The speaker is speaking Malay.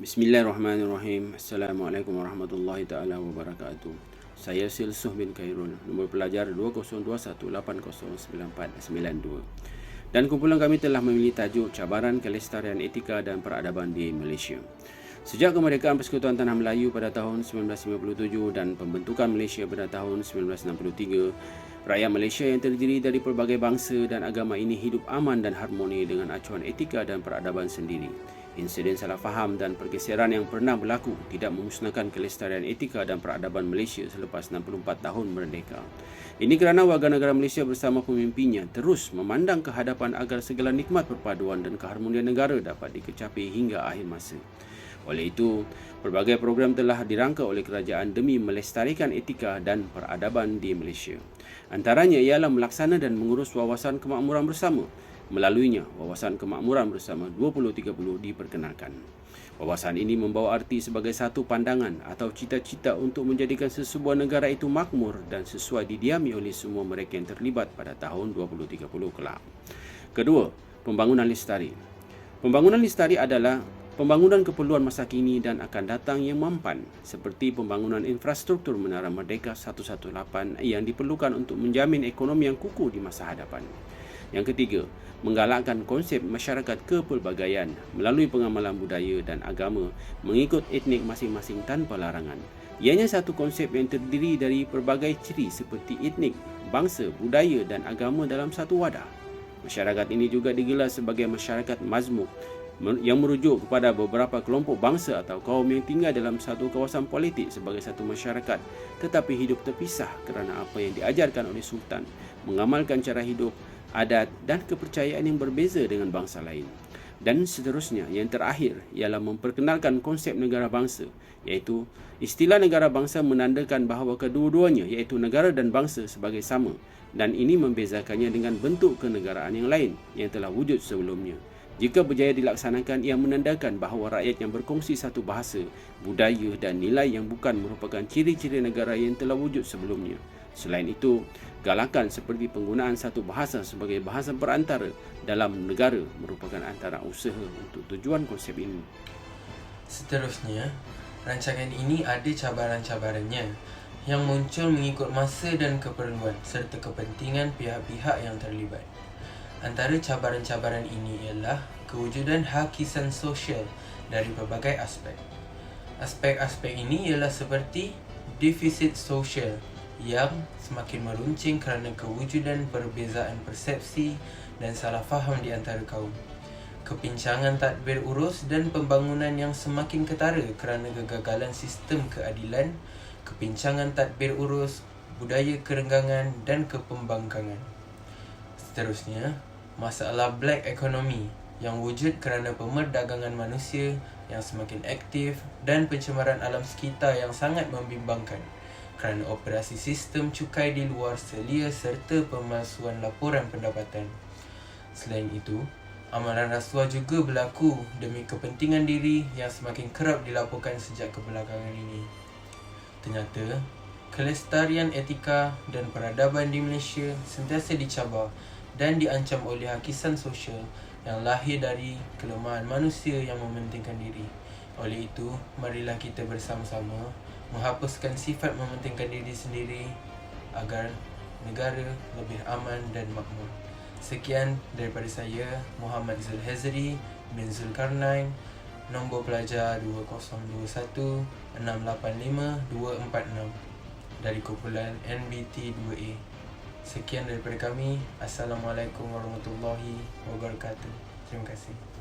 Bismillahirrahmanirrahim. Assalamualaikum warahmatullahi taala wabarakatuh. Saya Silsuh bin Khairul, nombor pelajar 2021809492. Dan kumpulan kami telah memilih tajuk Cabaran Kelestarian Etika dan Peradaban di Malaysia. Sejak kemerdekaan Persekutuan Tanah Melayu pada tahun 1957 dan pembentukan Malaysia pada tahun 1963, rakyat Malaysia yang terdiri dari pelbagai bangsa dan agama ini hidup aman dan harmoni dengan acuan etika dan peradaban sendiri. Insiden salah faham dan pergeseran yang pernah berlaku tidak memusnahkan kelestarian etika dan peradaban Malaysia selepas 64 tahun merdeka. Ini kerana warga negara Malaysia bersama pemimpinnya terus memandang ke hadapan agar segala nikmat perpaduan dan keharmonian negara dapat dikecapi hingga akhir masa. Oleh itu, pelbagai program telah dirangka oleh kerajaan demi melestarikan etika dan peradaban di Malaysia. Antaranya ialah melaksana dan mengurus wawasan kemakmuran bersama. Melaluinya, wawasan kemakmuran bersama 2030 diperkenalkan. Wawasan ini membawa arti sebagai satu pandangan atau cita-cita untuk menjadikan sesebuah negara itu makmur dan sesuai didiami oleh semua mereka yang terlibat pada tahun 2030 kelak. Kedua, pembangunan lestari. Pembangunan lestari adalah pembangunan keperluan masa kini dan akan datang yang mampan, seperti pembangunan infrastruktur Menara Merdeka 118 yang diperlukan untuk menjamin ekonomi yang kukuh di masa hadapan. Yang ketiga, menggalakkan konsep masyarakat kepelbagaian melalui pengamalan budaya dan agama mengikut etnik masing-masing tanpa larangan. Ianya satu konsep yang terdiri dari pelbagai ciri seperti etnik, bangsa, budaya dan agama dalam satu wadah. Masyarakat ini juga digelar sebagai masyarakat mazmuk yang merujuk kepada beberapa kelompok bangsa atau kaum yang tinggal dalam satu kawasan politik sebagai satu masyarakat tetapi hidup terpisah kerana apa yang diajarkan oleh Sultan, mengamalkan cara hidup, adat dan kepercayaan yang berbeza dengan bangsa lain. Dan seterusnya, yang terakhir ialah memperkenalkan konsep negara bangsa, iaitu istilah negara bangsa menandakan bahawa kedua-duanya iaitu negara dan bangsa sebagai sama, dan ini membezakannya dengan bentuk kenegaraan yang lain yang telah wujud sebelumnya. Jika berjaya dilaksanakan, ia menandakan bahawa rakyat yang berkongsi satu bahasa, budaya dan nilai yang bukan merupakan ciri-ciri negara yang telah wujud sebelumnya. Selain itu, galakan seperti penggunaan satu bahasa sebagai bahasa perantara dalam negara merupakan antara usaha untuk tujuan konsep ini. Seterusnya, rancangan ini ada cabaran-cabarannya yang muncul mengikut masa dan keperluan serta kepentingan pihak-pihak yang terlibat. Antara cabaran-cabaran ini ialah kewujudan hakisan sosial dari pelbagai aspek. Aspek-aspek ini ialah seperti defisit sosial yang semakin meruncing kerana kewujudan perbezaan persepsi dan salah faham di antara kaum. Kepincangan tadbir urus dan pembangunan yang semakin ketara kerana kegagalan sistem keadilan, kepincangan tadbir urus, budaya kerenggangan dan kepembangkangan. Seterusnya, masalah black economy yang wujud kerana pemerdagangan manusia yang semakin aktif dan pencemaran alam sekitar yang sangat membimbangkan kerana operasi sistem cukai di luar selia serta pemalsuan laporan pendapatan. Selain itu, amalan rasuah juga berlaku demi kepentingan diri yang semakin kerap dilaporkan sejak kebelakangan ini. Ternyata, kelestarian etika dan peradaban di Malaysia sentiasa dicabar dan diancam oleh hakisan sosial yang lahir dari kelemahan manusia yang mementingkan diri. Oleh itu, marilah kita bersama-sama menghapuskan sifat mementingkan diri sendiri agar negara lebih aman dan makmur. Sekian daripada saya, Muhammad Zulhazri bin Zulkarnain, nombor pelajar 2021685246 dari kumpulan NBT 2A. Sekian daripada kami. Assalamualaikum warahmatullahi wabarakatuh. Terima kasih.